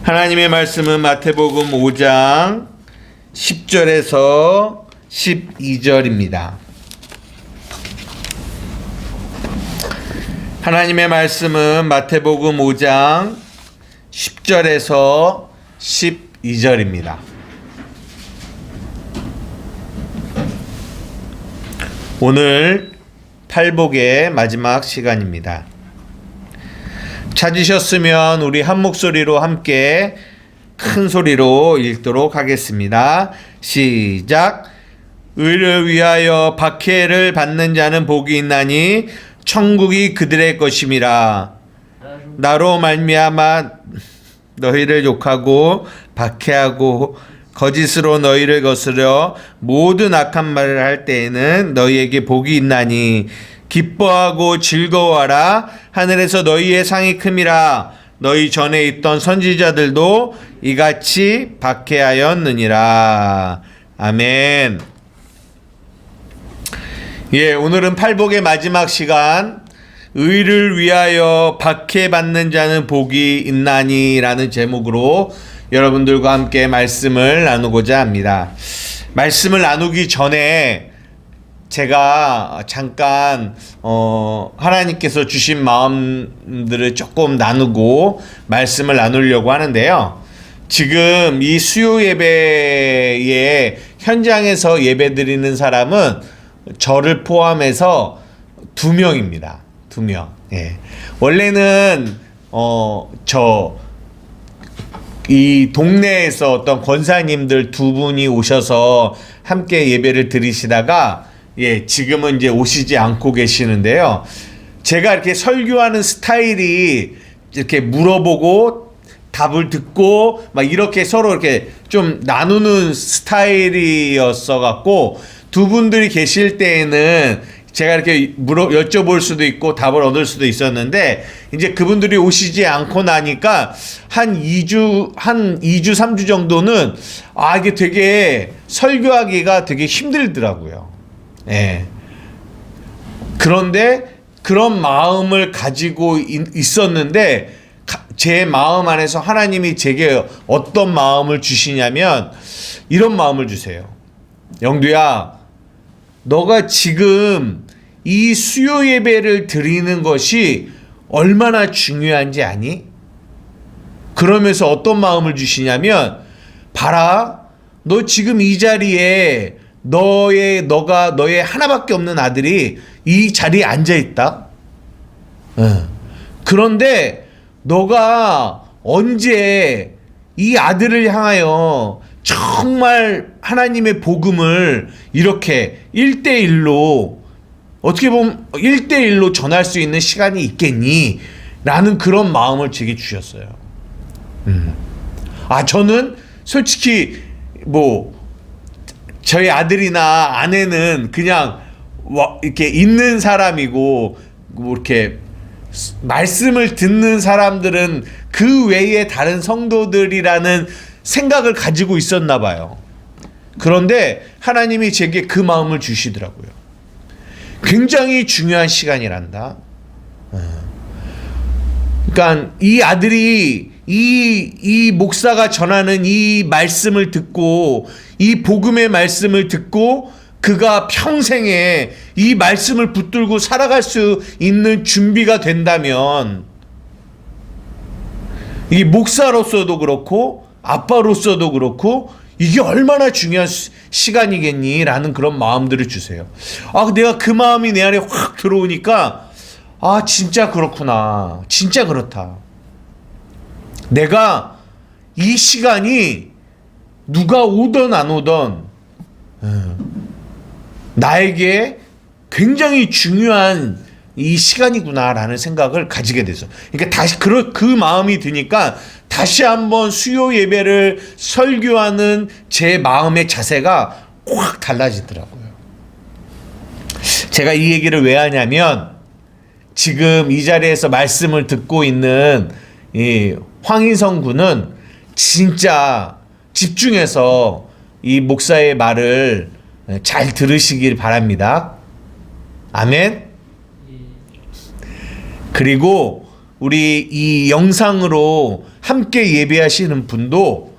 하나님의 말씀은 마태복음 5장 10절에서 12절입니다. 하나님의 말씀은 마태복음 5장 10절에서 12절입니다. 오늘 팔복의 마지막 시간입니다. 찾으셨으면 우리 한 목소리로 함께 큰 소리로 읽도록 하겠습니다. 시작. 의를 위하여 박해를 받는 자는 복이 있나니 천국이 그들의 것임이라. 나로 말미암아 너희를 욕하고 박해하고 거짓으로 너희를 거스려 모든 악한 말을 할 때에는 너희에게 복이 있나니 기뻐하고 즐거워하라. 하늘에서 너희의 상이 큼이라. 너희 전에 있던 선지자들도 이같이 박해하였느니라. 아멘. 오늘은 팔복의 마지막 시간, 의를 위하여 박해받는 자는 복이 있나니 라는 제목으로 여러분들과 함께 말씀을 나누고자 합니다. 말씀을 나누기 전에 제가 잠깐 하나님께서 주신 마음들을 조금 나누고 말씀을 나누려고 하는데요. 지금 이 수요 예배에 현장에서 예배 드리는 사람은 저를 포함해서 2명입니다. 2명. 원래는 이 동네에서 어떤 권사님들 2분이 오셔서 함께 예배를 드리시다가 지금은 이제 오시지 않고 계시는데요. 제가 이렇게 설교하는 스타일이 이렇게 물어보고 답을 듣고 막 이렇게 서로 이렇게 좀 나누는 스타일이었어 갖고 2분들이 계실 때에는 제가 이렇게 여쭤볼 수도 있고 답을 얻을 수도 있었는데, 이제 그분들이 오시지 않고 나니까 한 2주, 3주 정도는 이게 되게 설교하기가 되게 힘들더라고요. 그런데 그런 마음을 가지고 있었는데 제 마음 안에서 하나님이 제게 어떤 마음을 주시냐면 이런 마음을 주세요. 영두야, 너가 지금 이 수요 예배를 드리는 것이 얼마나 중요한지 아니? 그러면서 어떤 마음을 주시냐면, 봐라, 너 지금 이 자리에 너의 하나밖에 없는 아들이 이 자리에 앉아 있다. 그런데 너가 언제 이 아들을 향하여 정말 하나님의 복음을 이렇게 1대1로, 어떻게 보면 1대1로 전할 수 있는 시간이 있겠니? 라는 그런 마음을 제게 주셨어요. 저는 솔직히 저희 아들이나 아내는 그냥 이렇게 있는 사람이고, 이렇게 말씀을 듣는 사람들은 그 외에 다른 성도들이라는 생각을 가지고 있었나 봐요. 그런데 하나님이 제게 그 마음을 주시더라고요. 굉장히 중요한 시간이란다. 그러니까 이 아들이 이 목사가 전하는 이 말씀을 듣고, 이 복음의 말씀을 듣고 그가 평생에 이 말씀을 붙들고 살아갈 수 있는 준비가 된다면, 이 목사로서도 그렇고 아빠로서도 그렇고 이게 얼마나 중요한 시간이겠니? 라는 그런 마음들을 주세요. 내가 그 마음이 내 안에 확 들어오니까 진짜 그렇구나. 진짜 그렇다. 내가 이 시간이 누가 오든 안 오든 나에게 굉장히 중요한 이 시간이구나라는 생각을 가지게 돼서, 그러니까 다시 그 마음이 드니까 다시 한번 수요 예배를 설교하는 제 마음의 자세가 확 달라지더라고요. 제가 이 얘기를 왜 하냐면, 지금 이 자리에서 말씀을 듣고 있는 이 황인성 군은 진짜 집중해서 이 목사의 말을 잘 들으시길 바랍니다. 아멘. 그리고 우리 이 영상으로 함께 예배하시는 분도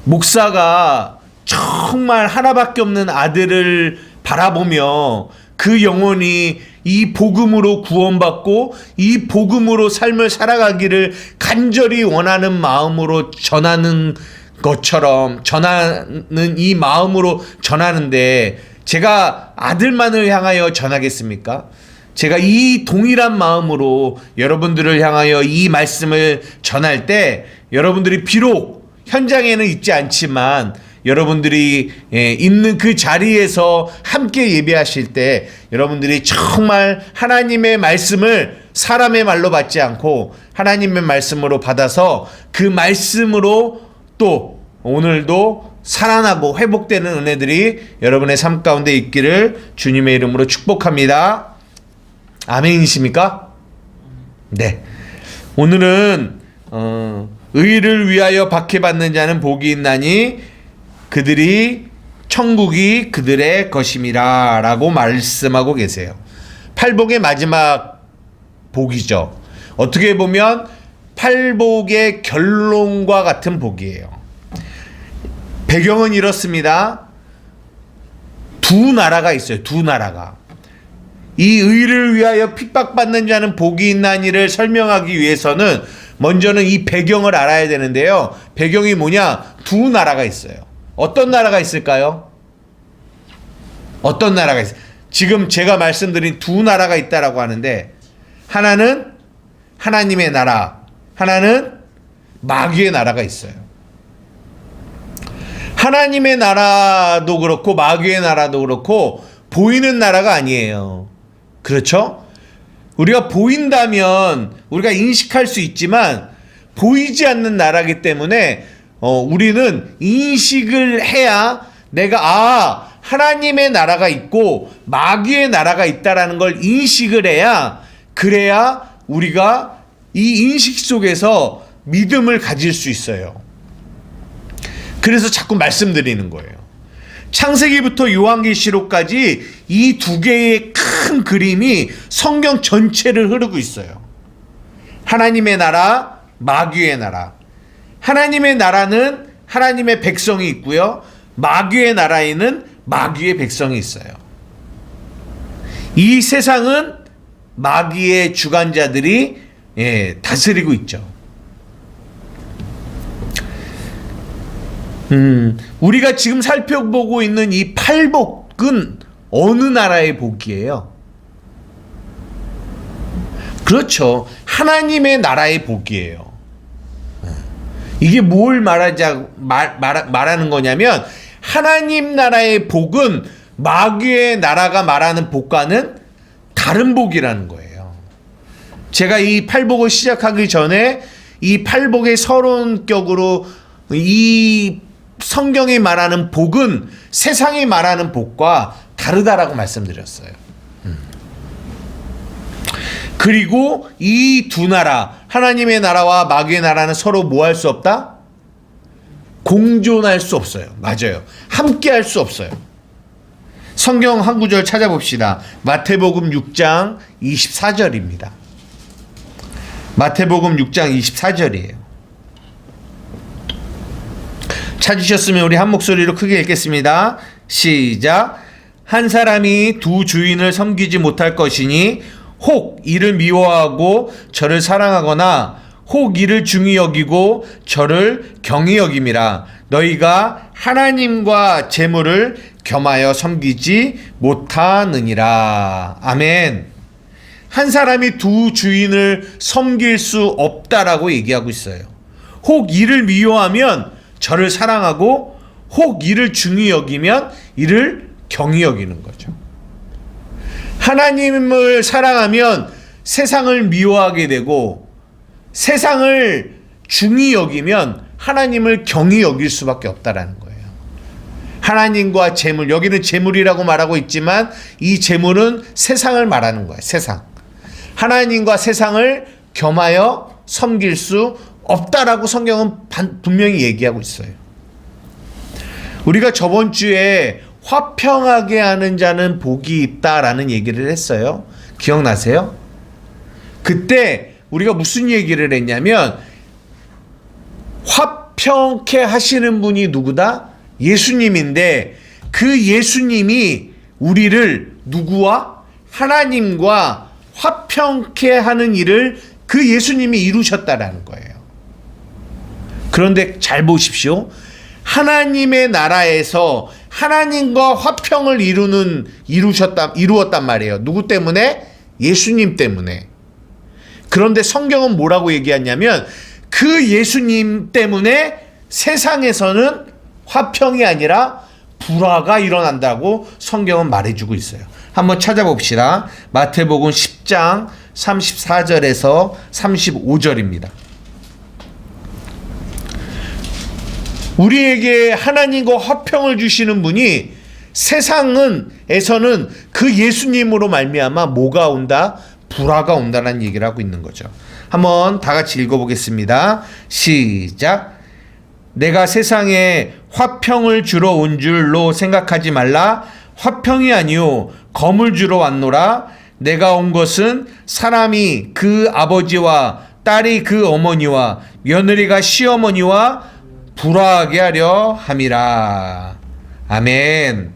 목사가 정말 하나밖에 없는 아들을 바라보며 그 영혼이 이 복음으로 구원받고 이 복음으로 삶을 살아가기를 간절히 원하는 마음으로 전하는 것처럼 전하는 이 마음으로 전하는데 제가 아들만을 향하여 전하겠습니까? 제가 이 동일한 마음으로 여러분들을 향하여 이 말씀을 전할 때 여러분들이 비록 현장에는 있지 않지만 여러분들이 있는 그 자리에서 함께 예배하실 때 여러분들이 정말 하나님의 말씀을 사람의 말로 받지 않고 하나님의 말씀으로 받아서 그 말씀으로 또 오늘도 살아나고 회복되는 은혜들이 여러분의 삶 가운데 있기를 주님의 이름으로 축복합니다. 아멘이십니까? 네. 오늘은 의를 위하여 박해받는 자는 복이 있나니 그들이 천국이 그들의 것임이라 라고 말씀하고 계세요. 팔복의 마지막 복이죠. 어떻게 보면 팔복의 결론과 같은 복이에요. 배경은 이렇습니다. 두 나라가 있어요. 두 나라가. 이 의를 위하여 핍박받는 자는 복이 있나니를 설명하기 위해서는 먼저는 이 배경을 알아야 되는데요. 배경이 뭐냐? 두 나라가 있어요. 어떤 나라가 있을까요? 어떤 나라가 있어요? 지금 제가 말씀드린 두 나라가 있다라고 하는데 하나는 하나님의 나라, 하나는 마귀의 나라가 있어요. 하나님의 나라도 그렇고 마귀의 나라도 그렇고 보이는 나라가 아니에요. 그렇죠? 우리가 보인다면 우리가 인식할 수 있지만 보이지 않는 나라이기 때문에 우리는 인식을 해야 내가 하나님의 나라가 있고 마귀의 나라가 있다라는 걸 인식을 해야 그래야 우리가 이 인식 속에서 믿음을 가질 수 있어요. 그래서 자꾸 말씀드리는 거예요. 창세기부터 요한계시록까지 이 두 개의 큰 그림이 성경 전체를 흐르고 있어요. 하나님의 나라, 마귀의 나라. 하나님의 나라는 하나님의 백성이 있고요. 마귀의 나라에는 마귀의 백성이 있어요. 이 세상은 마귀의 주관자들이 다스리고 있죠. 우리가 지금 살펴보고 있는 이 팔복은 어느 나라의 복이에요? 그렇죠. 하나님의 나라의 복이에요. 이게 뭘 말하는 거냐면 하나님 나라의 복은 마귀의 나라가 말하는 복과는 다른 복이라는 거예요. 제가 이 팔복을 시작하기 전에 이 팔복의 서론격으로 이 성경이 말하는 복은 세상이 말하는 복과 다르다라고 말씀드렸어요. 그리고 이 두 나라, 하나님의 나라와 마귀의 나라는 서로 뭐 할 수 없다? 공존할 수 없어요. 맞아요. 함께 할 수 없어요. 성경 한 구절 찾아봅시다. 마태복음 6장 24절입니다. 마태복음 6장 24절이에요. 찾으셨으면 우리 한 목소리로 크게 읽겠습니다. 시작. 한 사람이 두 주인을 섬기지 못할 것이니 혹 이를 미워하고 저를 사랑하거나 혹 이를 중히 여기고 저를 경히 여김이라. 너희가 하나님과 재물을 겸하여 섬기지 못하느니라. 아멘. 한 사람이 두 주인을 섬길 수 없다라고 얘기하고 있어요. 혹 이를 미워하면 저를 사랑하고 혹 이를 중히 여기면 이를 경히 여기는 거죠. 하나님을 사랑하면 세상을 미워하게 되고 세상을 중히 여기면 하나님을 경히 여길 수밖에 없다라는 거예요. 하나님과 재물, 여기는 재물이라고 말하고 있지만 이 재물은 세상을 말하는 거예요. 세상. 하나님과 세상을 겸하여 섬길 수 없다라고 성경은 분명히 얘기하고 있어요. 우리가 저번 주에 화평하게 하는 자는 복이 있다라는 얘기를 했어요. 기억나세요? 그때 우리가 무슨 얘기를 했냐면 화평케 하시는 분이 누구다? 예수님인데 그 예수님이 우리를 누구와? 하나님과 화평케 하는 일을 그 예수님이 이루셨다라는 거예요. 그런데 잘 보십시오. 하나님의 나라에서 하나님과 화평을 이루었단 말이에요. 누구 때문에? 예수님 때문에. 그런데 성경은 뭐라고 얘기하냐면 그 예수님 때문에 세상에서는 화평이 아니라 불화가 일어난다고 성경은 말해주고 있어요. 한번 찾아봅시다. 마태복음 10장 34절에서 35절입니다. 우리에게 하나님과 화평을 주시는 분이 세상에서는 그 예수님으로 말미암아 뭐가 온다? 불화가 온다는 얘기를 하고 있는 거죠. 한번 다 같이 읽어보겠습니다. 시작. 내가 세상에 화평을 주러 온 줄로 생각하지 말라. 화평이 아니요 검을 주러 왔노라. 내가 온 것은 사람이 그 아버지와 딸이 그 어머니와 며느리가 시어머니와 불화하게 하려 함이라. 아멘.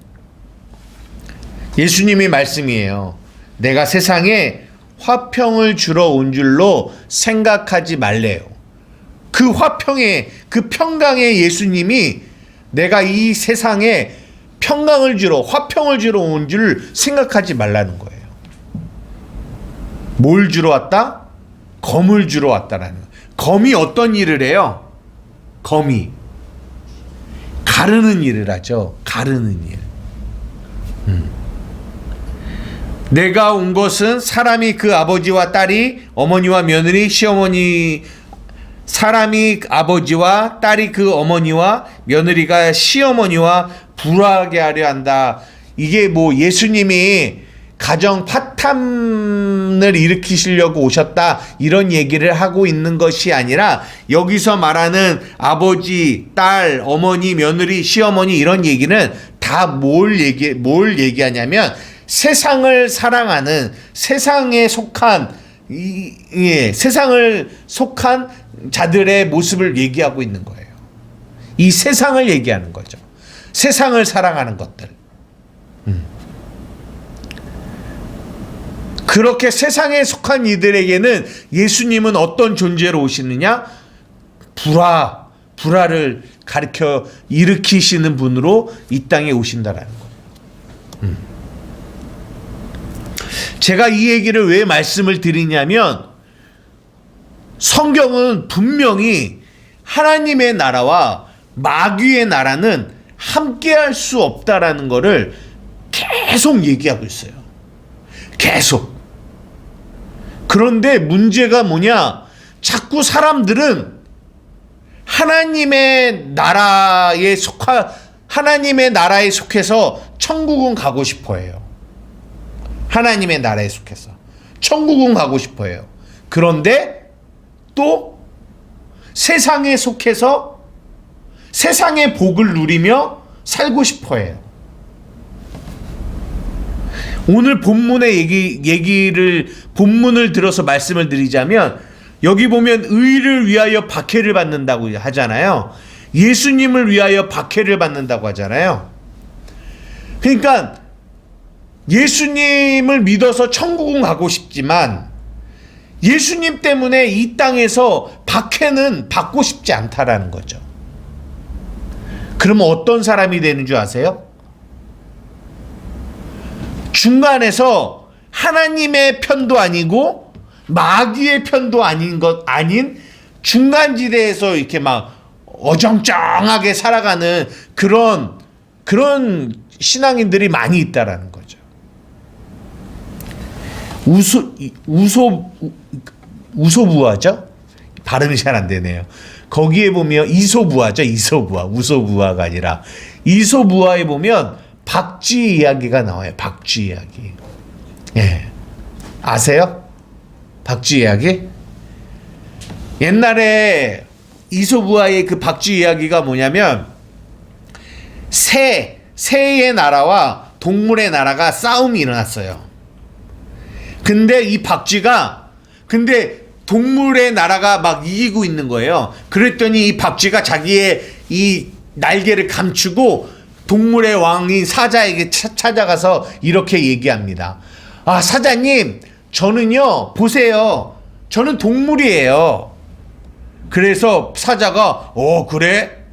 예수님의 말씀이에요. 내가 세상에 화평을 주러 온 줄로 생각하지 말래요. 그 화평의, 그 평강의 예수님이 내가 이 세상에 평강을 주러, 화평을 주러 온 줄 생각하지 말라는 거예요. 뭘 주러 왔다? 검을 주러 왔다라는 거예요. 검이 어떤 일을 해요? 검이 가르는 일을 하죠. 가르는 일. 내가 온 것은 사람이 그 아버지와 딸이 어머니와 며느리 시어머니 사람이 아버지와 딸이 그 어머니와 며느리가 시어머니와 불화하게 하려 한다. 이게 뭐 예수님이 가정 파탄을 일으키시려고 오셨다 이런 얘기를 하고 있는 것이 아니라 여기서 말하는 아버지, 딸, 어머니, 며느리, 시어머니 이런 얘기는 다 뭘 얘기하냐면 세상을 사랑하는 세상에 속한 세상을 속한 자들의 모습을 얘기하고 있는 거예요. 이 세상을 얘기하는 거죠. 세상을 사랑하는 것들. 그렇게 세상에 속한 이들에게는 예수님은 어떤 존재로 오시느냐? 불화를 일으키시는 분으로 이 땅에 오신다라는 거예요. 제가 이 얘기를 왜 말씀을 드리냐면 성경은 분명히 하나님의 나라와 마귀의 나라는 함께할 수 없다라는 것을 계속 얘기하고 있어요. 계속. 그런데 문제가 뭐냐? 자꾸 사람들은 하나님의 나라에 속해서 천국은 가고 싶어 해요. 하나님의 나라에 속해서 천국은 가고 싶어 해요. 그런데 또 세상에 속해서 세상의 복을 누리며 살고 싶어 해요. 오늘 본문의 본문을 들어서 말씀을 드리자면 여기 보면 의를 위하여 박해를 받는다고 하잖아요. 예수님을 위하여 박해를 받는다고 하잖아요. 그러니까 예수님을 믿어서 천국은 가고 싶지만 예수님 때문에 이 땅에서 박해는 받고 싶지 않다라는 거죠. 그러면 어떤 사람이 되는 줄 아세요? 중간에서 하나님의 편도 아니고 마귀의 편도 아닌 중간지대에서 이렇게 막 어정쩡하게 살아가는 그런 신앙인들이 많이 있다라는 거죠. 우소부화죠? 발음이 잘 안 되네요. 거기에 보면 이소부화죠. 우소부화가 아니라 이소부화에 보면 박쥐 이야기가 나와요. 박쥐 이야기. 예. 아세요? 박쥐 이야기? 옛날에 이소부화의 그 박쥐 이야기가 뭐냐면 새의 나라와 동물의 나라가 싸움이 일어났어요. 근데 이 박쥐가 동물의 나라가 막 이기고 있는 거예요. 그랬더니 이 박쥐가 자기의 이 날개를 감추고 동물의 왕인 사자에게 찾아가서 이렇게 얘기합니다. 아, 사자님, 저는요, 보세요. 저는 동물이에요. 그래서 사자가, 그래?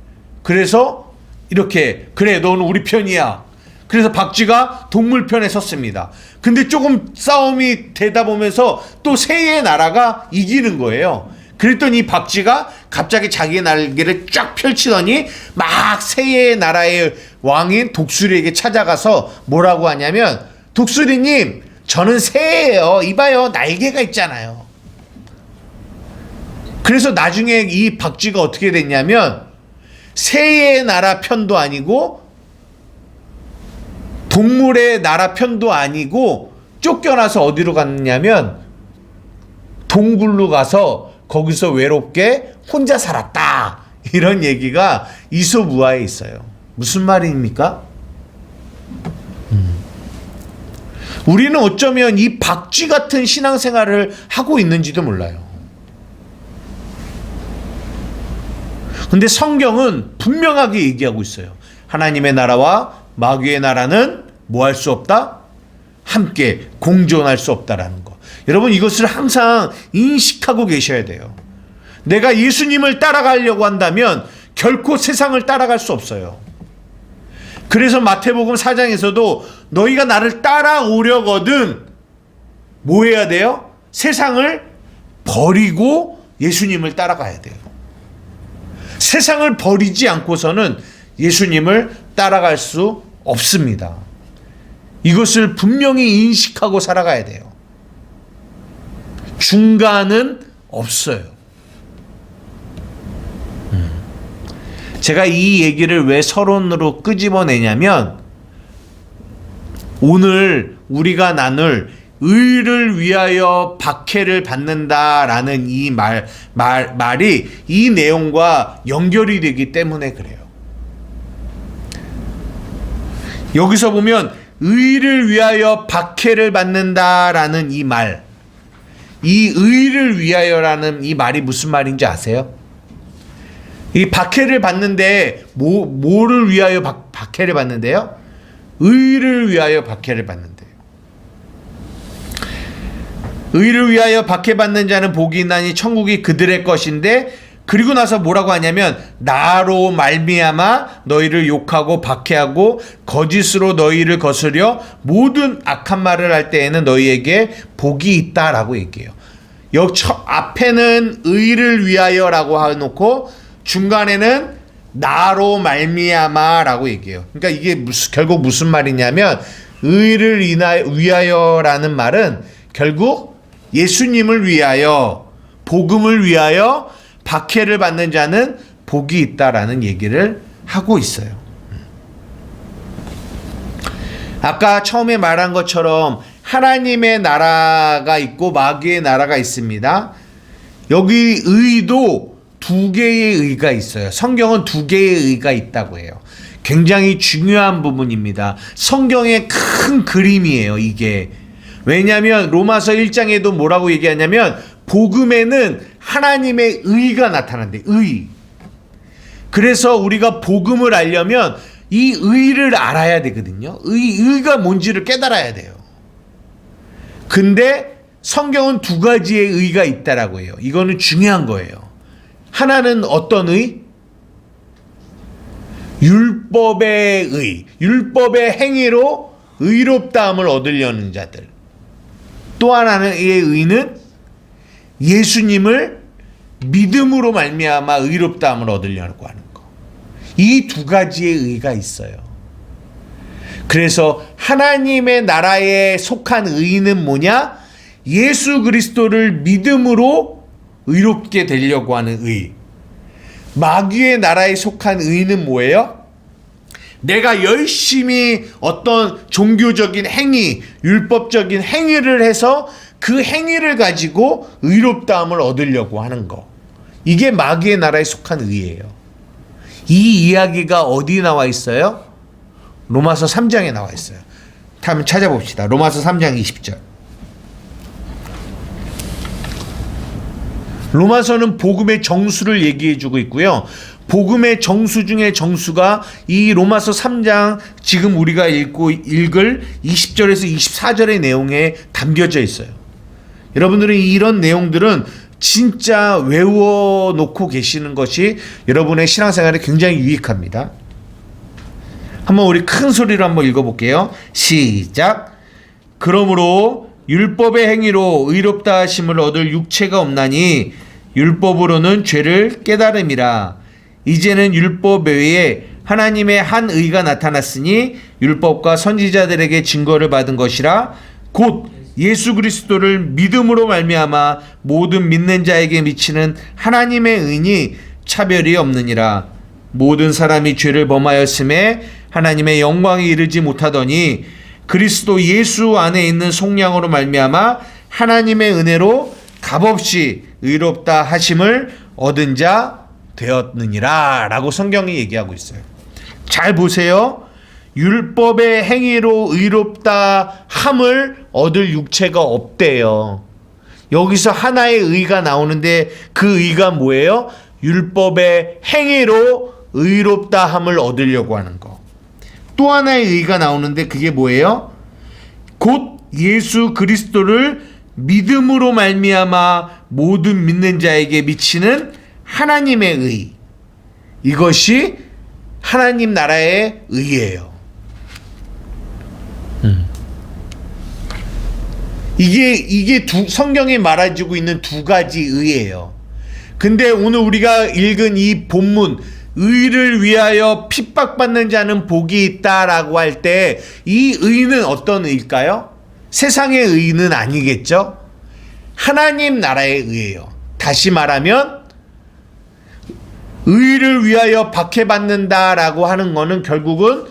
그래서 이렇게, 그래, 너는 우리 편이야. 그래서 박쥐가 동물 편에 섰습니다. 근데 조금 싸움이 되다 보면서 또 새의 나라가 이기는 거예요. 그랬더니 이 박쥐가 갑자기 자기의 날개를 쫙 펼치더니 막 새의 나라의 왕인 독수리에게 찾아가서 뭐라고 하냐면, 독수리님, 저는 새예요. 이봐요, 날개가 있잖아요. 그래서 나중에 이 박쥐가 어떻게 됐냐면 새의 나라 편도 아니고 동물의 나라 편도 아니고 쫓겨나서 어디로 갔냐면 동굴로 가서 거기서 외롭게 혼자 살았다. 이런 얘기가 이솝우화에 있어요. 무슨 말입니까? 우리는 어쩌면 이 박쥐 같은 신앙생활을 하고 있는지도 몰라요. 근데 성경은 분명하게 얘기하고 있어요. 하나님의 나라와 마귀의 나라는 뭐 할 수 없다? 함께 공존할 수 없다라는 거. 여러분, 이것을 항상 인식하고 계셔야 돼요. 내가 예수님을 따라가려고 한다면 결코 세상을 따라갈 수 없어요. 그래서 마태복음 4장에서도 너희가 나를 따라오려거든 뭐 해야 돼요? 세상을 버리고 예수님을 따라가야 돼요. 세상을 버리지 않고서는 예수님을 따라갈 수 없습니다. 이것을 분명히 인식하고 살아가야 돼요. 중간은 없어요. 제가 이 얘기를 왜 서론으로 끄집어내냐면, 오늘 우리가 나눌 의를 위하여 박해를 받는다라는 이 말이 이 내용과 연결이 되기 때문에 그래요. 여기서 보면 의를 위하여 박해를 받는다라는 이 말, 이 의를 위하여라는 이 말이 무슨 말인지 아세요? 이 박해를 받는데 뭐를 위하여 박해를 받는데요? 의를 위하여 박해를 받는데요. 의를 위하여 박해받는 자는 복이 있나니 천국이 그들의 것인데, 그리고 나서 뭐라고 하냐면 나로 말미암아 너희를 욕하고 박해하고 거짓으로 너희를 거스려 모든 악한 말을 할 때에는 너희에게 복이 있다라고 얘기해요. 여기 앞에는 의를 위하여라고 해놓고 중간에는 나로 말미암아라고 얘기해요. 그러니까 이게 결국 무슨 말이냐면, 의를 위하여라는 말은 결국 예수님을 위하여, 복음을 위하여 박해를 받는 자는 복이 있다라는 얘기를 하고 있어요. 아까 처음에 말한 것처럼 하나님의 나라가 있고 마귀의 나라가 있습니다. 여기 의도 두 개의 의가 있어요. 성경은 두 개의 의가 있다고 해요. 굉장히 중요한 부분입니다. 성경의 큰 그림이에요, 이게. 왜냐하면 로마서 1장에도 뭐라고 얘기하냐면 복음에는 하나님의 의가 나타난대. 의. 그래서 우리가 복음을 알려면 이 의를 알아야 되거든요. 의가 뭔지를 깨달아야 돼요. 근데 성경은 두 가지의 의가 있다라고 해요. 이거는 중요한 거예요. 하나는 어떤 의? 율법의 의. 율법의 행위로 의롭다함을 얻으려는 자들. 또 하나의 의는 예수님을 믿음으로 말미암아 의롭다함을 얻으려고 하는 거. 이 두 가지의 의가 있어요. 그래서 하나님의 나라에 속한 의는 뭐냐? 예수 그리스도를 믿음으로 의롭게 되려고 하는 의. 마귀의 나라에 속한 의는 뭐예요? 내가 열심히 어떤 종교적인 행위, 율법적인 행위를 해서 그 행위를 가지고 의롭다함을 얻으려고 하는 거. 이게 마귀의 나라에 속한 의예요. 이 이야기가 어디 나와 있어요? 로마서 3장에 나와 있어요. 한번 찾아봅시다. 로마서 3장 20절. 로마서는 복음의 정수를 얘기해주고 있고요. 복음의 정수 중에 정수가 이 로마서 3장 지금 우리가 읽을 20절에서 24절의 내용에 담겨져 있어요. 여러분들은 이런 내용들은 진짜 외워놓고 계시는 것이 여러분의 신앙생활에 굉장히 유익합니다. 한번 우리 큰 소리로 한번 읽어볼게요. 시작. 그러므로 율법의 행위로 의롭다 하심을 얻을 육체가 없나니 율법으로는 죄를 깨달음이라. 이제는 율법 외에 하나님의 한 의가 나타났으니 율법과 선지자들에게 증거를 받은 것이라. 곧 예수 그리스도를 믿음으로 말미암아 모든 믿는 자에게 미치는 하나님의 의니 차별이 없느니라. 모든 사람이 죄를 범하였음에 하나님의 영광에 이르지 못하더니 그리스도 예수 안에 있는 속량으로 말미암아 하나님의 은혜로 값없이 의롭다 하심을 얻은 자 되었느니라 라고 성경이 얘기하고 있어요. 잘 보세요. 율법의 행위로 의롭다 함을 얻을 육체가 없대요. 여기서 하나의 의가 나오는데 그 의가 뭐예요? 율법의 행위로 의롭다 함을 얻으려고 하는 거. 또 하나의 의가 나오는데 그게 뭐예요? 곧 예수 그리스도를 믿음으로 말미암아 모든 믿는 자에게 미치는 하나님의 의. 이것이 하나님 나라의 의예요. 이게 성경에 말해주고 있는 두 가지 의예요. 근데 오늘 우리가 읽은 이 본문, 의를 위하여 핍박받는 자는 복이 있다라고 할 때 이 의는 어떤 의일까요? 세상의 의는 아니겠죠? 하나님 나라의 의예요. 다시 말하면 의를 위하여 박해받는다라고 하는 거는 결국은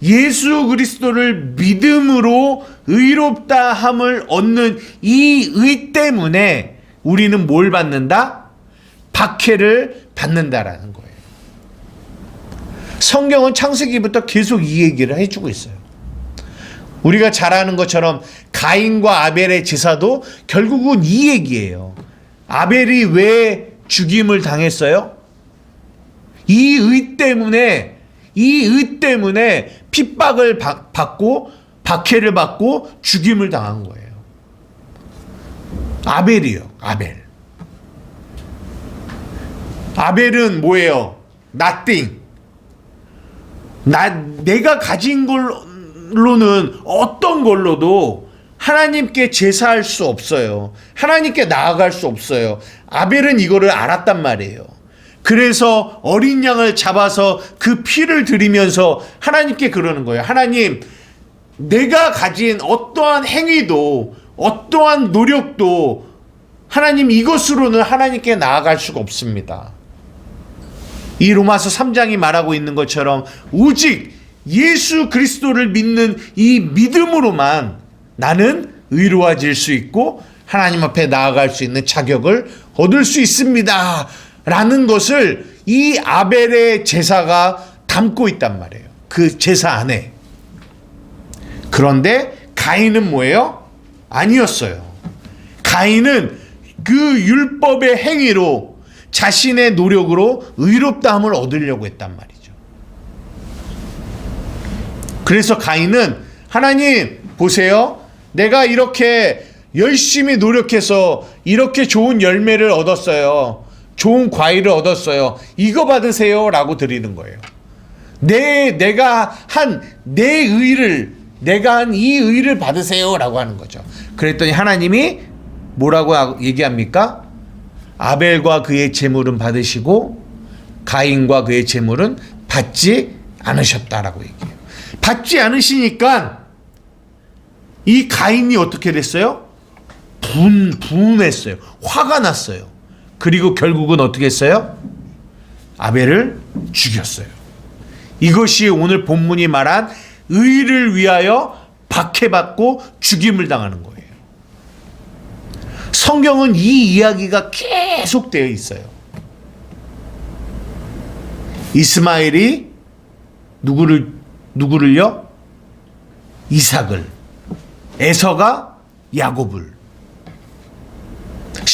예수 그리스도를 믿음으로 의롭다 함을 얻는 이 의 때문에 우리는 뭘 받는다? 박해를 받는다라는 거예요. 성경은 창세기부터 계속 이 얘기를 해주고 있어요. 우리가 잘 아는 것처럼 가인과 아벨의 제사도 결국은 이 얘기예요. 아벨이 왜 죽임을 당했어요? 이 의 때문에 핍박을 받고 박해를 받고 죽임을 당한 거예요. 아벨이요. 아벨은 뭐예요? nothing. 내가 가진 걸로는 어떤 걸로도 하나님께 제사할 수 없어요. 하나님께 나아갈 수 없어요. 아벨은 이거를 알았단 말이에요. 그래서 어린 양을 잡아서 그 피를 드리면서 하나님께 그러는 거예요. 하나님, 내가 가진 어떠한 행위도 어떠한 노력도 하나님 이것으로는 하나님께 나아갈 수가 없습니다. 이 로마서 3장이 말하고 있는 것처럼 오직 예수 그리스도를 믿는 이 믿음으로만 나는 의로워질 수 있고 하나님 앞에 나아갈 수 있는 자격을 얻을 수 있습니다 라는 것을 이 아벨의 제사가 담고 있단 말이에요. 그 제사 안에. 그런데 가인은 뭐예요? 아니었어요. 가인은 그 율법의 행위로 자신의 노력으로 의롭다함을 얻으려고 했단 말이죠. 그래서 가인은 하나님 보세요. 내가 이렇게 열심히 노력해서 이렇게 좋은 열매를 얻었어요. 좋은 과일을 얻었어요. 이거 받으세요 라고 드리는 거예요. 내가 한 이 의를 받으세요 라고 하는 거죠. 그랬더니 하나님이 뭐라고 얘기합니까? 아벨과 그의 제물은 받으시고 가인과 그의 제물은 받지 않으셨다라고 얘기해요. 받지 않으시니까 이 가인이 어떻게 됐어요? 분했어요. 화가 났어요. 그리고 결국은 어떻게 했어요? 아벨을 죽였어요. 이것이 오늘 본문이 말한 의를 위하여 박해받고 죽임을 당하는 거예요. 성경은 이 이야기가 계속 되어 있어요. 이스마엘이 누구를요? 이삭을. 에서가 야곱을.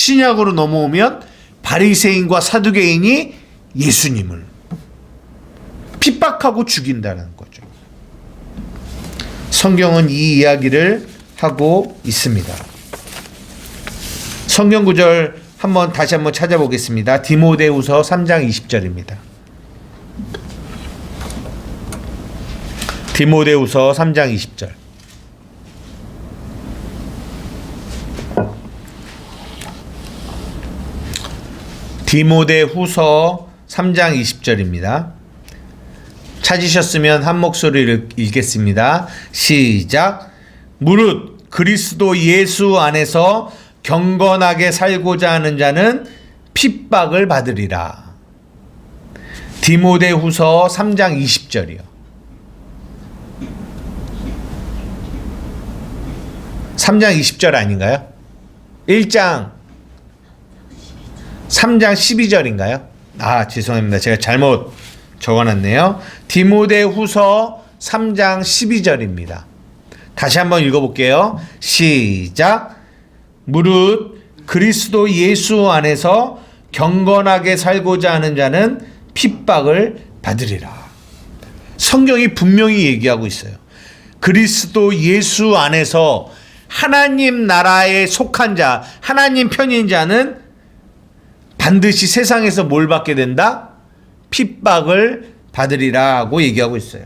신약으로 넘어오면 바리새인과 사두개인이 예수님을 핍박하고 죽인다는 거죠. 성경은 이 이야기를 하고 있습니다. 성경 구절 다시 한번 찾아보겠습니다. 디모데후서 3장 20절입니다. 디모데후서 3장 20절. 디모데후서 3장 20절입니다. 찾으셨으면 한 목소리를 읽겠습니다. 시작. 무릇 그리스도 예수 안에서 경건하게 살고자 하는 자는 핍박을 받으리라. 디모데후서 3장 20절이요. 3장 20절 아닌가요? 3장 12절인가요? 죄송합니다. 제가 잘못 적어놨네요. 디모데후서 3장 12절입니다. 다시 한번 읽어볼게요. 시작. 무릇 그리스도 예수 안에서 경건하게 살고자 하는 자는 핍박을 받으리라. 성경이 분명히 얘기하고 있어요. 그리스도 예수 안에서 하나님 나라에 속한 자, 하나님 편인 자는 반드시 세상에서 뭘 받게 된다? 핍박을 받으리라고 얘기하고 있어요.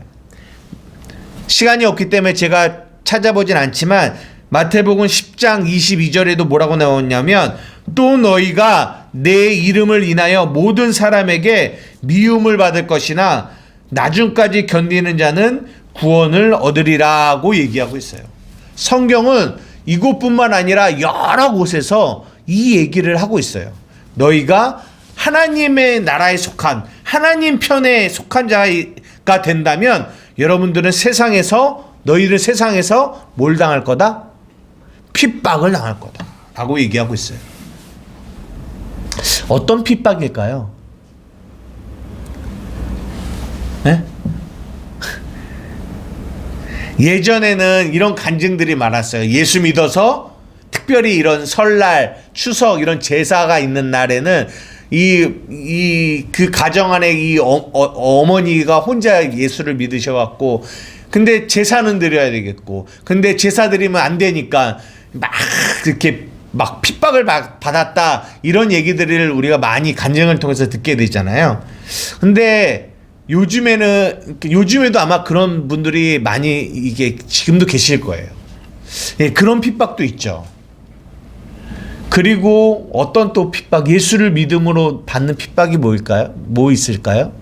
시간이 없기 때문에 제가 찾아보진 않지만 마태복음 10장 22절에도 뭐라고 나오냐면 또 너희가 내 이름을 인하여 모든 사람에게 미움을 받을 것이나 나중까지 견디는 자는 구원을 얻으리라고 얘기하고 있어요. 성경은 이곳뿐만 아니라 여러 곳에서 이 얘기를 하고 있어요. 너희가 하나님의 나라에 속한 하나님 편에 속한 자가 된다면 여러분들은 너희는 세상에서 뭘 당할 거다? 핍박을 당할 거다 라고 얘기하고 있어요. 어떤 핍박일까요? 네? 예전에는 이런 간증들이 많았어요. 예수 믿어서 특별히 이런 설날, 추석 이런 제사가 있는 날에는 그 가정 안에 어머니가 혼자 예수를 믿으셔갖고 근데 제사는 드려야 되겠고 근데 제사 드리면 안 되니까 막 이렇게 막 핍박을 받았다 이런 얘기들을 우리가 많이 간증을 통해서 듣게 되잖아요. 근데 요즘에도 아마 그런 분들이 많이 이게 지금도 계실 거예요. 예, 그런 핍박도 있죠. 그리고 어떤 또 핍박, 예수를 믿음으로 받는 핍박이 뭘까요? 뭐 있을까요?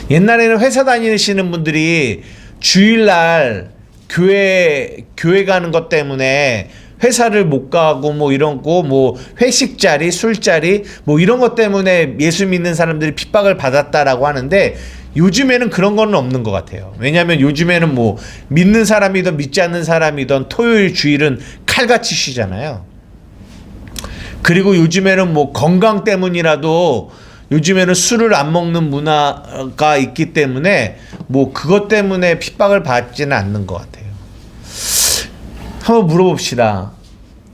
옛날에는 회사 다니시는 분들이 주일날 교회 가는 것 때문에 회사를 못 가고 뭐 이런 거 뭐 회식 자리, 술자리 뭐 이런 것 때문에 예수 믿는 사람들이 핍박을 받았다라고 하는데 요즘에는 그런 건 없는 것 같아요. 왜냐하면 요즘에는 뭐 믿는 사람이든 믿지 않는 사람이든 토요일 주일은 칼같이 쉬잖아요. 그리고 요즘에는 뭐 건강 때문이라도 요즘에는 술을 안 먹는 문화가 있기 때문에 뭐 그것 때문에 핍박을 받지는 않는 것 같아요. 한번 물어봅시다.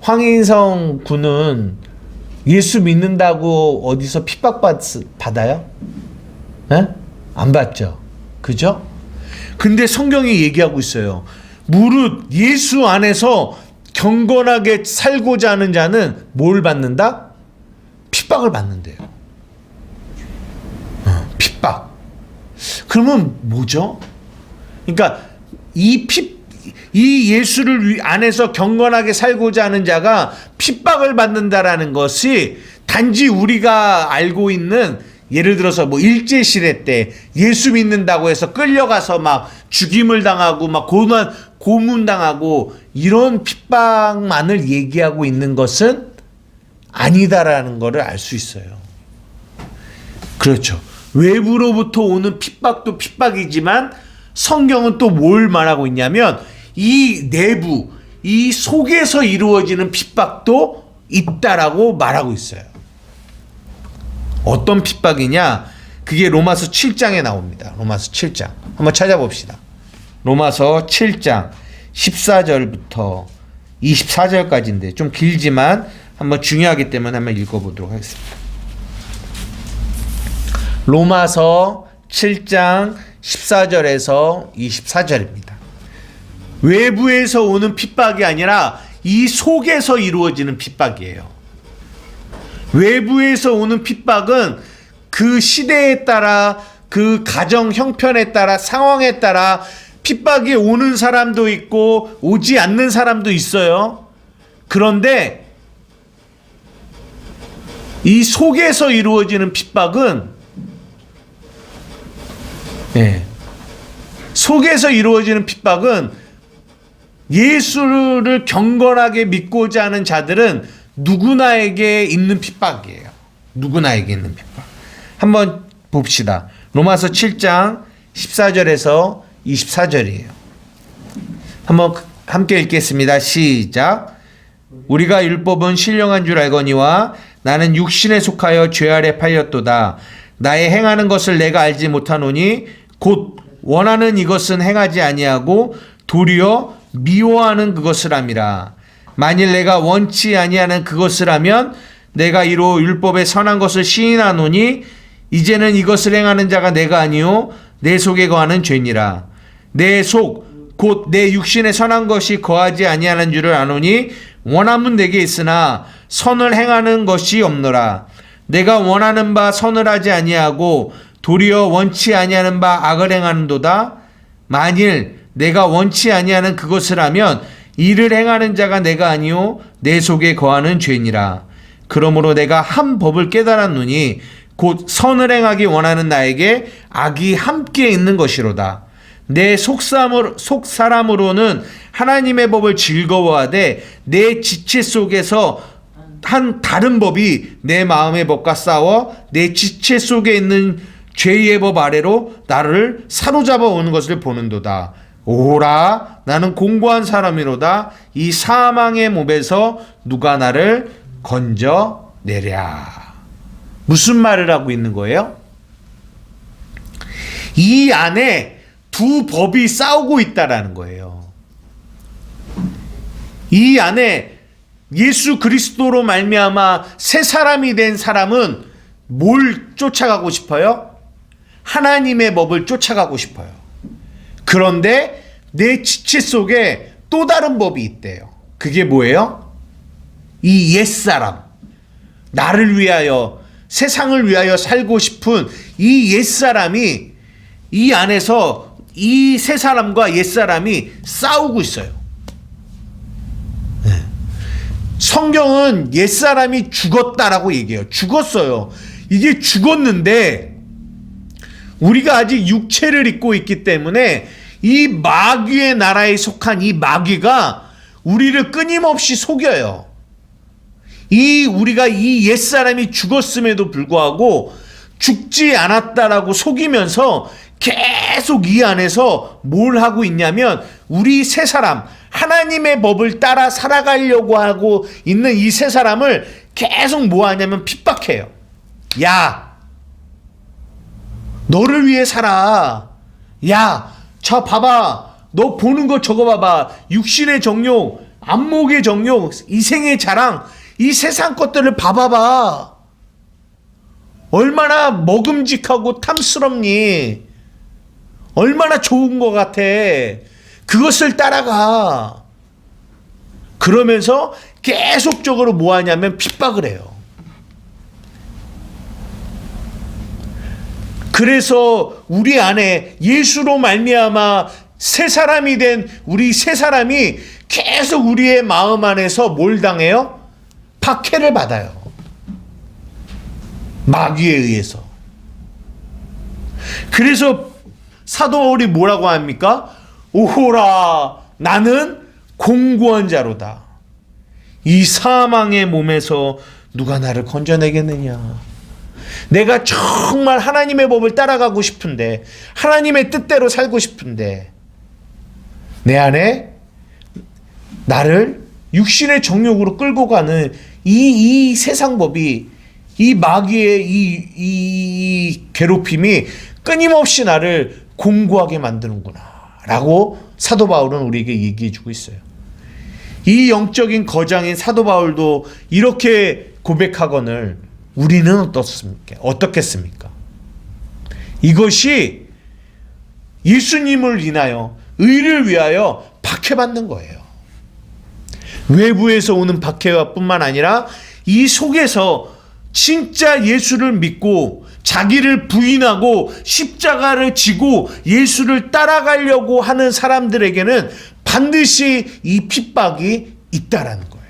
황인성 군은 예수 믿는다고 어디서 핍박 받아요? 네? 안 받죠. 그죠? 근데 성경이 얘기하고 있어요. 무릇 예수 안에서 경건하게 살고자 하는 자는 뭘 받는다? 핍박을 받는데요. 핍박. 그러면 뭐죠? 그러니까 이 예수를 안에서 경건하게 살고자 하는 자가 핍박을 받는다라는 것이 단지 우리가 알고 있는 예를 들어서 뭐 일제시대 때 예수 믿는다고 해서 끌려가서 막 죽임을 당하고 막 고문당하고 이런 핍박만을 얘기하고 있는 것은 아니다라는 것을 알 수 있어요. 그렇죠. 외부로부터 오는 핍박도 핍박이지만 성경은 또 뭘 말하고 있냐면 이 내부, 이 속에서 이루어지는 핍박도 있다라고 말하고 있어요. 어떤 핍박이냐? 그게 로마서 7장에 나옵니다. 로마서 7장. 한번 찾아봅시다. 로마서 7장 14절부터 24절까지인데 좀 길지만 한번 중요하기 때문에 한번 읽어보도록 하겠습니다. 로마서 7장 14절에서 24절입니다. 외부에서 오는 핍박이 아니라 이 속에서 이루어지는 핍박이에요. 외부에서 오는 핍박은 그 시대에 따라, 그 가정 형편에 따라, 상황에 따라 핍박이 오는 사람도 있고 오지 않는 사람도 있어요. 그런데 이 속에서 이루어지는 핍박은 속에서 이루어지는 핍박은 예수를 경건하게 믿고자 하는 자들은 누구나에게 있는 핍박이에요. 누구나에게 있는 핍박. 한번 봅시다. 로마서 7장 14절에서 24절이에요. 한번 함께 읽겠습니다. 시작. 우리가 율법은 신령한 줄 알거니와 나는 육신에 속하여 죄 아래 팔렸도다. 나의 행하는 것을 내가 알지 못하노니 곧 원하는 이것은 행하지 아니하고 도리어 미워하는 그것을 함이라. 만일 내가 원치 아니하는 그것을 하면 내가 이로 율법의 선한 것을 시인하노니 이제는 이것을 행하는 자가 내가 아니요 내 속에 거하는 죄니라. 내 속 곧 내 육신에 선한 것이 거하지 아니하는 줄을 아노니 원함은 내게 있으나 선을 행하는 것이 없노라. 내가 원하는 바 선을 하지 아니하고 도리어 원치 아니하는 바 악을 행하는도다. 만일 내가 원치 아니하는 그것을 하면 이를 행하는 자가 내가 아니요 내 속에 거하는 죄니라. 그러므로 내가 한 법을 깨달았노니 곧 선을 행하기 원하는 나에게 악이 함께 있는 것이로다. 내 속사람으로는 하나님의 법을 즐거워하되 내 지체 속에서 한 다른 법이 내 마음의 법과 싸워 내 지체 속에 있는 죄의 법 아래로 나를 사로잡아 오는 것을 보는도다. 오라, 나는 공고한 사람이로다. 이 사망의 몸에서 누가 나를 건져내랴. 무슨 말을 하고 있는 거예요? 이 안에 두 법이 싸우고 있다라는 거예요. 이 안에 예수 그리스도로 말미암아 새 사람이 된 사람은 뭘 쫓아가고 싶어요? 하나님의 법을 쫓아가고 싶어요. 그런데 내 지체 속에 또 다른 법이 있대요. 그게 뭐예요? 이 옛사람, 나를 위하여, 세상을 위하여 살고 싶은 이 옛사람이 이 안에서 이 새 사람과 옛사람이 싸우고 있어요. 네. 성경은 옛사람이 죽었다라고 얘기해요. 죽었어요. 이게 죽었는데 우리가 아직 육체를 입고 있기 때문에 이 마귀의 나라에 속한 이 마귀가 우리를 끊임없이 속여요. 우리가 이 옛사람이 죽었음에도 불구하고 죽지 않았다라고 속이면서 계속 이 안에서 뭘 하고 있냐면 우리 새 사람, 하나님의 법을 따라 살아가려고 하고 있는 이 새 사람을 계속 뭐 하냐면 핍박해요. 야, 너를 위해 살아. 야, 저 봐봐. 너 보는 거 저거 봐봐. 육신의 정욕, 안목의 정욕, 이생의 자랑, 이 세상 것들을 봐봐봐. 얼마나 먹음직하고 탐스럽니? 얼마나 좋은 것 같아. 그것을 따라가. 그러면서 계속적으로 뭐 하냐면 핍박을 해요. 그래서 우리 안에 예수로 말미암아 새 사람이 된 우리 새 사람이 계속 우리의 마음 안에서 뭘 당해요? 박해를 받아요. 마귀에 의해서. 그래서 사도 바울이 뭐라고 합니까? 오호라, 나는 공고한 자로다. 이 사망의 몸에서 누가 나를 건져내겠느냐. 내가 정말 하나님의 법을 따라가고 싶은데, 하나님의 뜻대로 살고 싶은데, 내 안에 나를 육신의 정욕으로 끌고 가는 이 세상 법이, 이 마귀의 이 괴롭힘이 끊임없이 나를 공고하게 만드는구나 라고 사도 바울은 우리에게 얘기해 주고 있어요. 이 영적인 거장인 사도 바울도 이렇게 고백하거늘 우리는 어떻겠습니까? 이것이 예수님을 인하여 의를 위하여 박해받는 거예요. 외부에서 오는 박해뿐만 아니라 이 속에서 진짜 예수를 믿고 자기를 부인하고 십자가를 지고 예수를 따라가려고 하는 사람들에게는 반드시 이 핍박이 있다라는 거예요.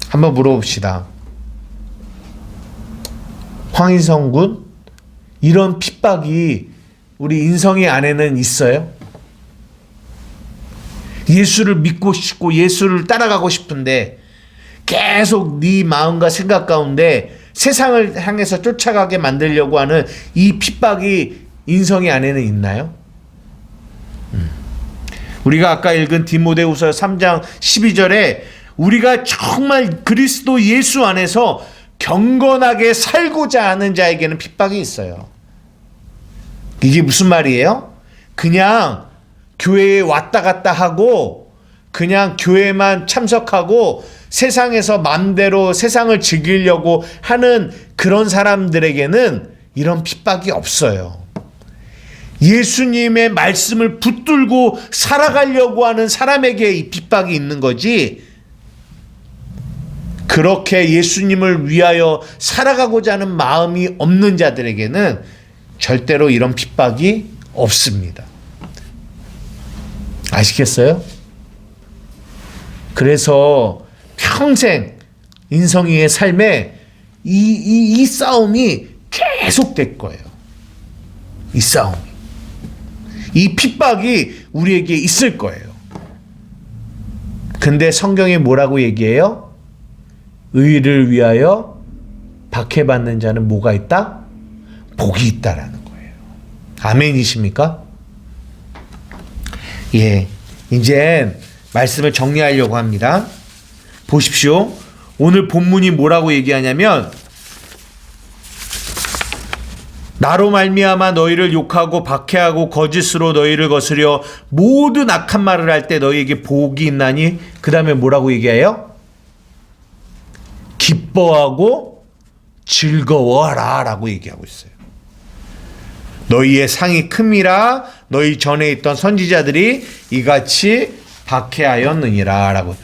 한번 물어봅시다. 황인성 군, 이런 핍박이 우리 인성이 안에는 있어요? 예수를 믿고 싶고 예수를 따라가고 싶은데 계속 네 마음과 생각 가운데 세상을 향해서 쫓아가게 만들려고 하는 이 핍박이 인성이 안에는 있나요? 우리가 아까 읽은 디모데후서 3장 12절에 우리가 정말 그리스도 예수 안에서 경건하게 살고자 하는 자에게는 핍박이 있어요. 이게 무슨 말이에요? 그냥 교회에 왔다 갔다 하고 그냥 교회만 참석하고 세상에서 맘대로 세상을 즐기려고 하는 그런 사람들에게는 이런 핍박이 없어요. 예수님의 말씀을 붙들고 살아가려고 하는 사람에게 이 핍박이 있는 거지, 그렇게 예수님을 위하여 살아가고자 하는 마음이 없는 자들에게는 절대로 이런 핍박이 없습니다. 아시겠어요? 그래서 평생 인성이의 삶에 이 싸움이 계속될 거예요. 이 싸움이. 이 핍박이 우리에게 있을 거예요. 근데 성경이 뭐라고 얘기해요? 의를 위하여 박해받는 자는 뭐가 있다? 복이 있다라는 거예요. 아멘이십니까? 예, 이제 말씀을 정리하려고 합니다. 보십시오. 오늘 본문이 뭐라고 얘기하냐면, 나로 말미암아 너희를 욕하고 박해하고 거짓으로 너희를 거스려 모든 악한 말을 할 때 너희에게 복이 있나니, 그 다음에 뭐라고 얘기해요? 기뻐하고 즐거워하라 라고 얘기하고 있어요. 너희의 상이 큼이라 너희 전에 있던 선지자들이 이같이 박해하였느니라 라고.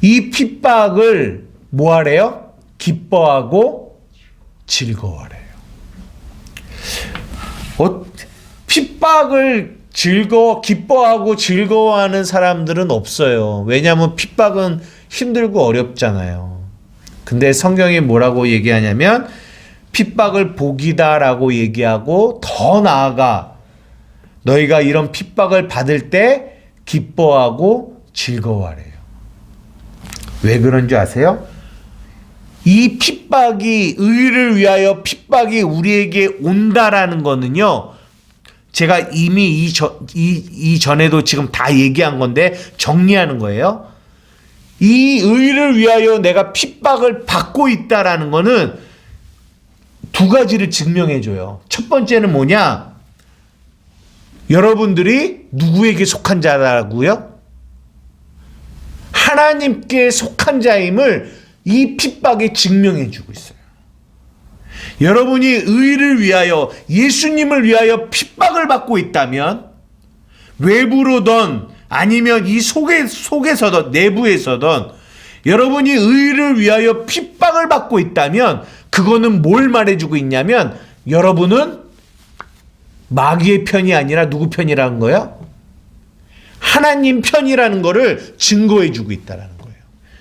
이 핍박을 뭐하래요? 기뻐하고 즐거워하래요. 핍박을 기뻐하고 즐거워하는 사람들은 없어요. 왜냐하면 핍박은 힘들고 어렵잖아요. 근데 성경이 뭐라고 얘기하냐면 핍박을 복이다라고 얘기하고, 더 나아가 너희가 이런 핍박을 받을 때 기뻐하고 즐거워하래요. 왜 그런 줄 아세요? 이 핍박이, 의를 위하여 핍박이 우리에게 온다라는 거는요, 제가 이미 이전에도 지금 다 얘기한 건데 정리하는 거예요. 이 의를 위하여 내가 핍박을 받고 있다라는 거는 두 가지를 증명해 줘요. 첫 번째는 뭐냐? 여러분들이 누구에게 속한 자라고요? 하나님께 속한 자임을 이 핍박이 증명해 주고 있어요. 여러분이 의를 위하여, 예수님을 위하여 핍박을 받고 있다면, 외부로든 아니면 이 속에서든 내부에서든 여러분이 의를 위하여 핍박을 받고 있다면, 그거는 뭘 말해주고 있냐면 여러분은 마귀의 편이 아니라 누구 편이라는 거예요? 하나님 편이라는 거를 증거해주고 있다는 거예요.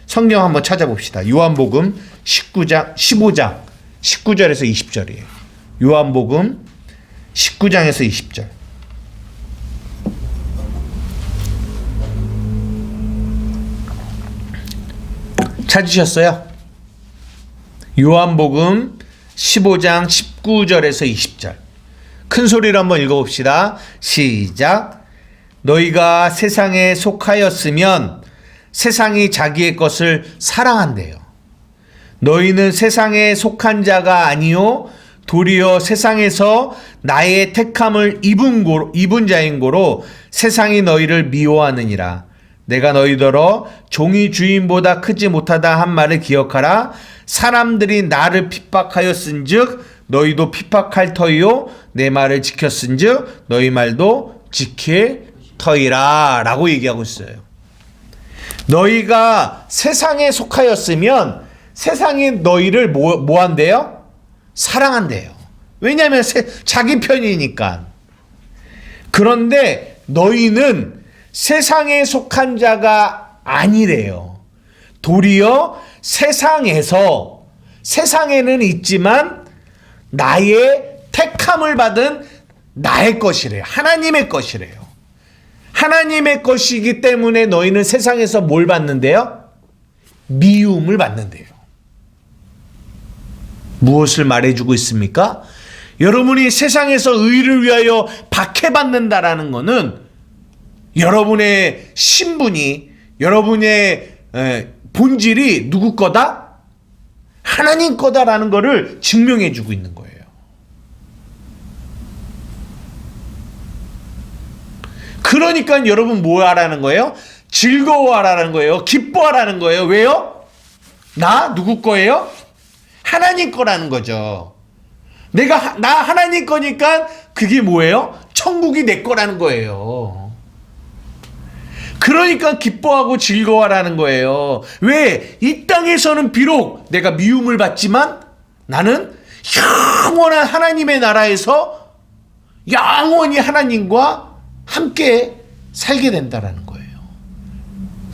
성경 한번 찾아봅시다. 요한복음 15장 19절에서 20절이에요. 요한복음 19장에서 20절. 찾으셨어요? 요한복음 15장 19절에서 20절. 큰 소리로 한번 읽어봅시다. 시작. 너희가 세상에 속하였으면 세상이 자기의 것을 사랑한대요. 너희는 세상에 속한 자가 아니요 도리어 세상에서 나의 택함을 입은 자인 고로 세상이 너희를 미워하느니라. 내가 너희더러 종이 주인보다 크지 못하다 한 말을 기억하라. 사람들이 나를 핍박하였은즉 너희도 핍박할 터이요 내 말을 지켰은즉 너희 말도 지킬 터이라 라고 얘기하고 있어요. 너희가 세상에 속하였으면 세상이 너희를 뭐 한대요? 사랑한대요. 왜냐하면 자기 편이니까. 그런데 너희는 세상에 속한 자가 아니래요. 도리어 세상에는 있지만 나의 택함을 받은 나의 것이래요. 하나님의 것이래요. 하나님의 것이기 때문에 너희는 세상에서 뭘 받는데요? 미움을 받는데요. 무엇을 말해주고 있습니까? 여러분이 세상에서 의를 위하여 박해받는다라는 것은 여러분의 신분이, 여러분의 본질이 누구 거다? 하나님 거다라는 것을 증명해 주고 있는 거예요. 그러니까 여러분 뭐 하라는 거예요? 즐거워하라는 거예요. 기뻐하라는 거예요. 왜요? 나 누구 거예요? 하나님 거라는 거죠. 나 하나님 거니까 그게 뭐예요? 천국이 내 거라는 거예요. 그러니까 기뻐하고 즐거워하라는 거예요. 왜? 이 땅에서는 비록 내가 미움을 받지만 나는 영원한 하나님의 나라에서 영원히 하나님과 함께 살게 된다라는 거예요.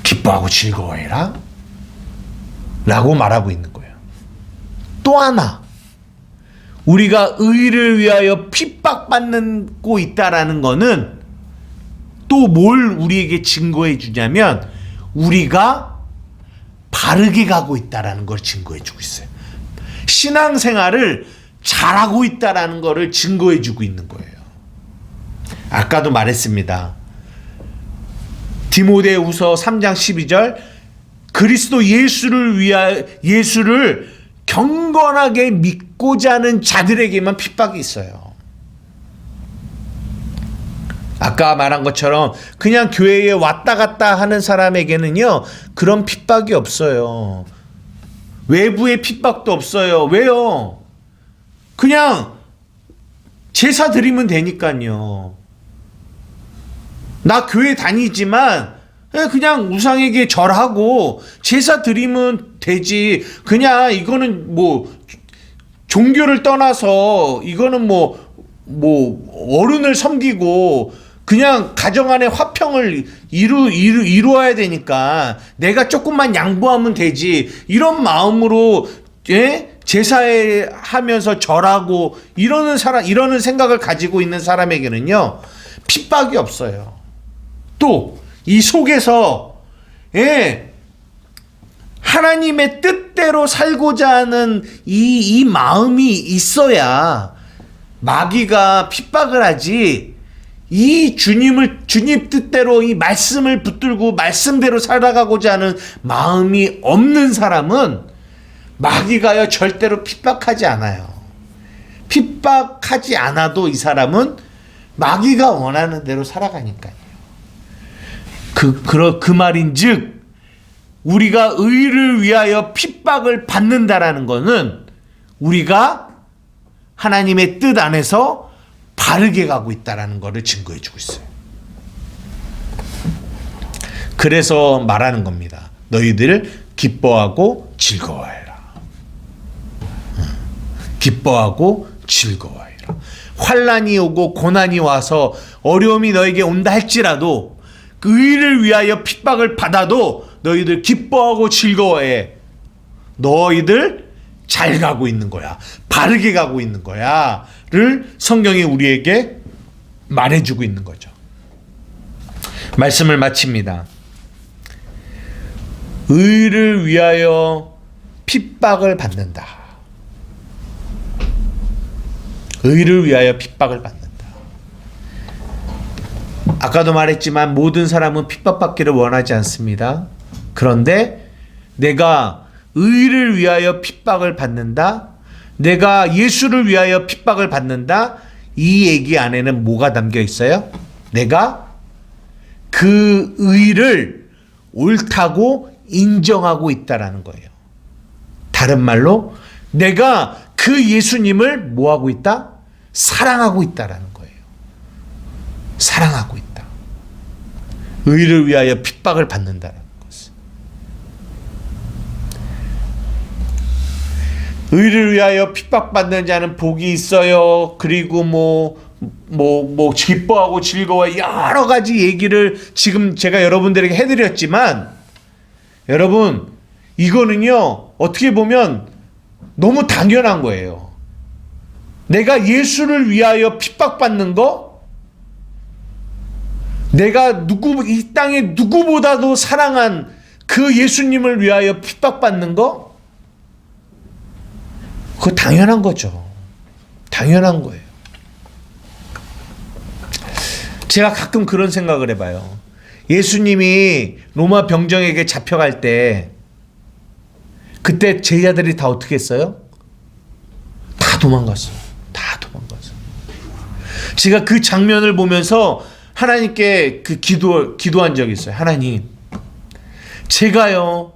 기뻐하고 즐거워해라 라고 말하고 있는 거예요. 또 하나, 우리가 의를 위하여 핍박받고 있다라는 거는 또 뭘 우리에게 증거해 주냐면 우리가 바르게 가고 있다라는 걸 증거해 주고 있어요. 신앙생활을 잘하고 있다라는 거를 증거해 주고 있는 거예요. 아까도 말했습니다. 디모데후서 3장 12절 그리스도 예수를 경건하게 믿고자 하는 자들에게만 핍박이 있어요. 아까 말한 것처럼 그냥 교회에 왔다 갔다 하는 사람에게는요 그런 핍박이 없어요. 외부의 핍박도 없어요. 왜요? 그냥 제사 드리면 되니까요. 나 교회 다니지만 그냥 우상에게 절하고 제사 드리면 되지. 그냥 이거는 뭐 종교를 떠나서 이거는 뭐 어른을 섬기고 그냥 가정 안에 화평을 이루어야 되니까 내가 조금만 양보하면 되지. 이런 마음으로 제사에 하면서 절하고 이러는 생각을 가지고 있는 사람에게는요 핍박이 없어요. 또 이 속에서 하나님의 뜻대로 살고자 하는 이 마음이 있어야 마귀가 핍박을 하지. 이 주님 뜻대로 이 말씀을 붙들고 말씀대로 살아가고자 하는 마음이 없는 사람은 마귀가요 절대로 핍박하지 않아요. 핍박하지 않아도 이 사람은 마귀가 원하는 대로 살아가니까요. 그 말인즉 우리가 의를 위하여 핍박을 받는다라는 것은 우리가 하나님의 뜻 안에서 바르게 가고 있다라는 것을 증거해 주고 있어요. 그래서 말하는 겁니다. 너희들 기뻐하고 즐거워해라. 기뻐하고 즐거워해라. 환난이 오고 고난이 와서 어려움이 너에게 온다 할지라도 그 의를 위하여 핍박을 받아도 너희들 기뻐하고 즐거워해. 너희들 잘 가고 있는 거야. 바르게 가고 있는 거야. 를 성경이 우리에게 말해주고 있는 거죠. 말씀을 마칩니다. 의를 위하여 핍박을 받는다. 의를 위하여 핍박을 받는다. 아까도 말했지만 모든 사람은 핍박받기를 원하지 않습니다. 그런데 내가 의를 위하여 핍박을 받는다. 내가 예수를 위하여 핍박을 받는다. 이 얘기 안에는 뭐가 담겨 있어요? 내가 그 의를 옳다고 인정하고 있다라는 거예요. 다른 말로 내가 그 예수님을 뭐하고 있다? 사랑하고 있다라는 거예요. 사랑하고 있다. 의를 위하여 핍박을 받는다라는 것을. 의를 위하여 핍박받는 자는 복이 있어요. 그리고 기뻐하고 즐거워 여러 가지 얘기를 지금 제가 여러분들에게 해드렸지만, 여러분 이거는요 어떻게 보면 너무 당연한 거예요. 내가 예수를 위하여 핍박받는 거, 내가 이 땅에 누구보다도 사랑한 그 예수님을 위하여 핍박받는 거, 그거 당연한 거죠. 당연한 거예요. 제가 가끔 그런 생각을 해봐요. 예수님이 로마 병정에게 잡혀갈 때 그때 제자들이 다 어떻게 했어요? 다 도망갔어요. 다 도망갔어요. 제가 그 장면을 보면서 하나님께 기도한 적이 있어요. 하나님, 제가요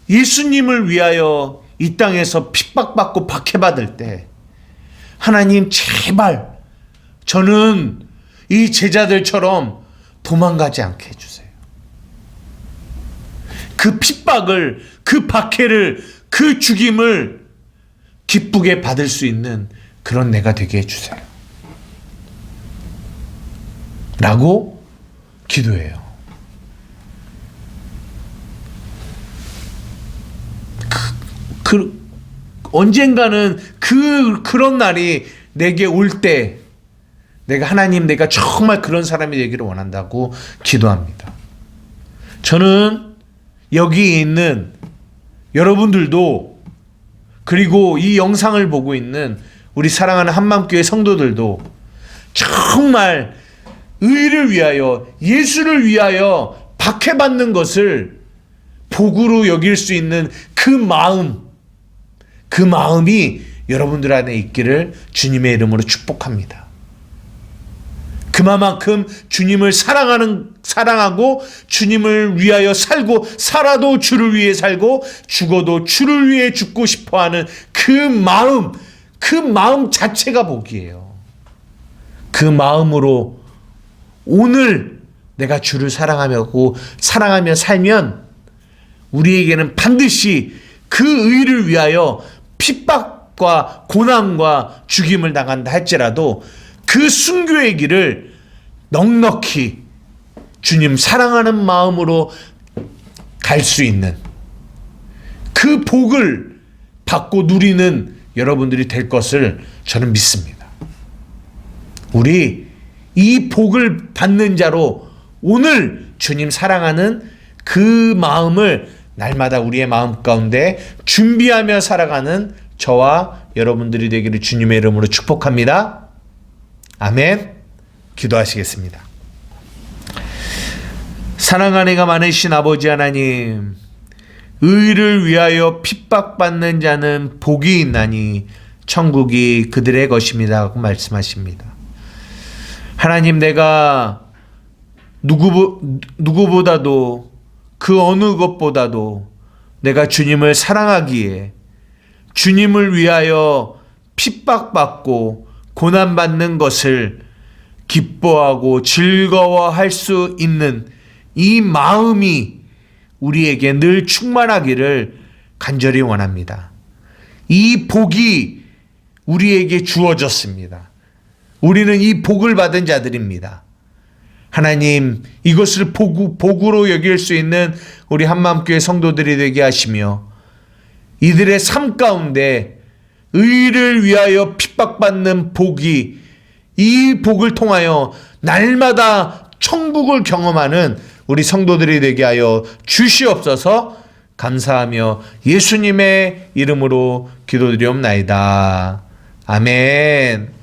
예수님을 위하여 이 땅에서 핍박받고 박해받을 때 하나님 제발 저는 이 제자들처럼 도망가지 않게 해주세요. 그 핍박을, 그 박해를, 그 죽임을 기쁘게 받을 수 있는 그런 내가 되게 해주세요. 라고 기도해요. 언젠가는 그런 날이 내게 올 때 내가 정말 그런 사람이 되기를 원한다고 기도합니다. 저는 여기 있는 여러분들도, 그리고 이 영상을 보고 있는 우리 사랑하는 한마음교회 성도들도 정말 의를 위하여, 예수를 위하여 박해받는 것을 복으로 여길 수 있는 그 마음이 여러분들 안에 있기를 주님의 이름으로 축복합니다. 그만큼 주님을 사랑하고 주님을 위하여 살고, 살아도 주를 위해 살고 죽어도 주를 위해 죽고 싶어하는 그 마음 자체가 복이에요. 그 마음으로 오늘 내가 주를 사랑하며 살면 우리에게는 반드시 그 의를 위하여 핍박과 고난과 죽임을 당한다 할지라도 그 순교의 길을 넉넉히 주님 사랑하는 마음으로 갈 수 있는 그 복을 받고 누리는 여러분들이 될 것을 저는 믿습니다. 우리 이 복을 받는 자로 오늘 주님 사랑하는 그 마음을 날마다 우리의 마음 가운데 준비하며 살아가는 저와 여러분들이 되기를 주님의 이름으로 축복합니다. 아멘. 기도하시겠습니다. 사랑하는 이가 많으신 아버지 하나님, 의를 위하여 핍박받는 자는 복이 있나니 천국이 그들의 것입니다 하고 말씀하십니다. 하나님, 내가 누구보다도 그 어느 것보다도 내가 주님을 사랑하기에 주님을 위하여 핍박받고 고난받는 것을 기뻐하고 즐거워할 수 있는 이 마음이 우리에게 늘 충만하기를 간절히 원합니다. 이 복이 우리에게 주어졌습니다. 우리는 이 복을 받은 자들입니다. 하나님, 이것을 복으로 여길 수 있는 우리 한마음교회 성도들이 되게 하시며 이들의 삶 가운데 의를 위하여 핍박받는 복이, 이 복을 통하여 날마다 천국을 경험하는 우리 성도들이 되게 하여 주시옵소서. 감사하며 예수님의 이름으로 기도드리옵나이다. 아멘.